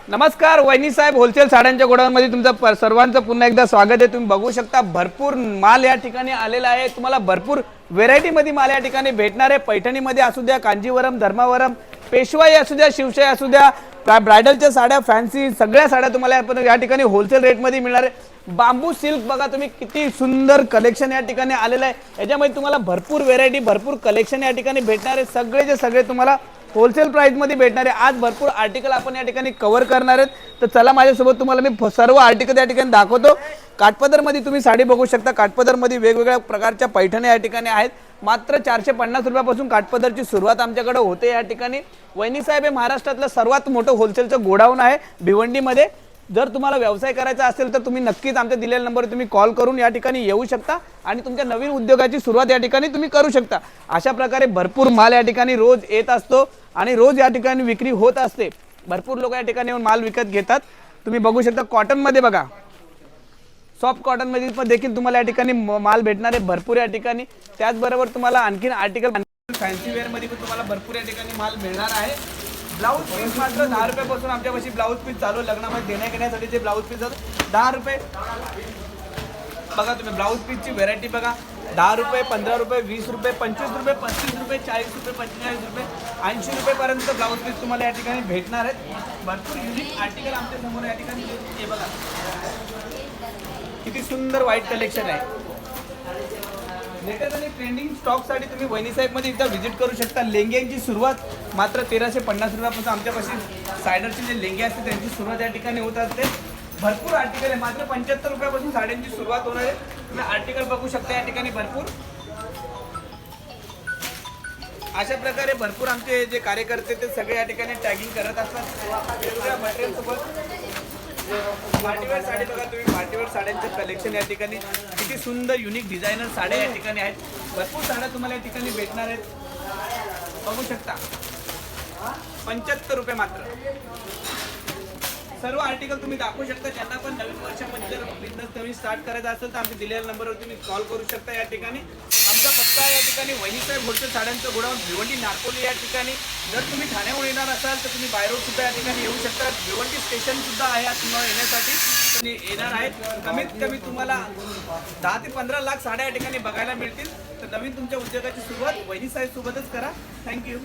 नमस्कार वहिनी साहेब, होलसेल साड्यांच्या गोडाऊनमध्ये तुमचं सर्वांचं पुन्हा एकदा स्वागत आहे। तुम्ही बघू शकता भरपूर माल या ठिकाणी आलेला आहे। तुम्हाला भरपूर व्हेरायटीमध्ये माल या ठिकाणी भेटणार आहे। पैठणीमध्ये असू द्या, कांजीवरम, धर्मावरम, पेशवाई असू द्या, शिवशाही असू द्या, ब्रायडलच्या साड्या, फॅन्सी सगळ्या साड्या तुम्हाला या ठिकाणी होलसेल रेटमध्ये मिळणार आहे। बांबू सिल्क बघा तुम्ही, किती सुंदर कलेक्शन या ठिकाणी आलेलं आहे। याच्यामध्ये तुम्हाला भरपूर व्हेरायटी, भरपूर कलेक्शन या ठिकाणी भेटणार आहे। सगळेचे सगळे तुम्हाला होलसेल प्राइस मध्ये भेटणार आहे। आज भरपूर आर्टिकल आपण या ठिकाणी कव्हर करणार आहेत। तर चला माझ्यासोबत तुम्हाला मी सर्व आर्टिकल या ठिकाणी दाखवतो। काठपदर मध्ये तुम्ही साडी बघू शकता। काठपदर मध्ये वेगवेगळ्या प्रकारच्या पैठणी या ठिकाणी आहेत। मात्र 450 रुपयापासून काठपदरची सुरुवात आमच्याकडे होते या ठिकाणी। वहिनी साहेब हे महाराष्ट्रातलं सर्वात मोठं होलसेलचं गोडाऊन आहे भिवंडीमध्ये। जर तुम्हाला व्यवसाय करायचा असेल तर तुम्ही नक्कीच आमच्या दिलेल्या नंबरवर तुम्ही कॉल करून या ठिकाणी येऊ शकता आणि तुमच्या नवीन उद्योगाची सुरुवात या ठिकाणी तुम्ही करू शकता। अशा प्रकारे भरपूर माल या ठिकाणी रोज येत असतो आणि रोज या ठिकाणी विक्री होत असते। भरपूर लोक या ठिकाणी येऊन माल विकत घेतात। तुम्ही बघू शकता कॉटन मध्ये बघा, सॉफ्ट कॉटन मध्ये देखील तुम्हाला या ठिकाणी माल भेटणार आहे भरपूर या ठिकाणी। त्याचबरोबर तुम्हाला आणखीन आर्टिकल फॅन्सी वेअर मध्ये पण तुम्हाला भरपूर या ठिकाणी माल मिळणार आहे। ब्लाउज पीस मात्र 10 रुपयापासून आमच्यापाशी ब्लाउज पीस चालू, लग्नामध्ये घेण्यासाठी जे ब्लाउज पीस 10 रुपये बघा। तुम्ही ब्लाउज पीसची व्हेरायटी बघा, 10 रुपये, 15 रुपये, 20 रुपये, 25 रुपये, 35 रुपये, 40 रुपये, 45 रुपये, 80 रुपयेपर्यंत ब्लाउज पीस तुम्हाला या ठिकाणी भेटणार आहेत। भरपूर युनिक आर्टिकल आमच्या समोर या ठिकाणी हे बघा, किती सुंदर व्हाईट कलेक्शन आहे। लेटेस्ट आणि ट्रेंडिंग स्टॉक साठी तुम्ही वहिनी साहेब मध्ये एकदा व्हिजिट करू शकता। लेंग्यांची सुरुवात मात्र 1350 रुपयापासून आमच्यापाशी सायडरचे जे लेंगे असते त्यांची सुरुवात या ठिकाणी होत असते। भरपूर आर्टिकल आहे, मात्र 75 रुपयापासून साड्यांची सुरुवात होणार आहे। तुम्ही आर्टिकल बघू शकता या ठिकाणी भरपूर अशा प्रकारे भरपूर आमचे जे कार्यकर्ते ते सगळे या ठिकाणी टॅगिंग करत असतात वेगवेगळ्या मटेरियल सोबत। पार्टीवेअर साडी बघा तुम्ही, पार्टीवेअर साड्यांचं कलेक्शन या ठिकाणी किती सुंदर युनिक डिझायनर साड्या या ठिकाणी आहेत। भरपूर साड्या तुम्हाला या ठिकाणी भेटणार आहेत, बघू शकता। 75 रुपये मात्र सर्व आर्टिकल तुम्ही दाखवू शकता। ज्यांना पण नवीन वर्षामध्ये जर बिझनेस नवीन स्टार्ट करायचा असेल तर आम्ही दिलेल्या नंबरवर तुम्ही कॉल करू शकता। या ठिकाणी आमचा पत्ता या ठिकाणी वहिनी साहेब होलसेल साड्यांचं गोडाऊन भिवंडी नारपोली या ठिकाणी। जर तुम्ही ठाण्याहून येणार असाल तर तुम्ही बाय रोड सुद्धा या ठिकाणी येऊ शकता। भिवंडी स्टेशन सुद्धा आहे तुम्हाला येण्यासाठी, तुम्ही येणार आहेत। कमीत कमी तुम्हाला 10 ते 15 लाख साड्या या ठिकाणी बघायला मिळतील। तर नवीन तुमच्या उद्योगाची सुरुवात वहिनी साहेब सोबतच करा। थँक्यू।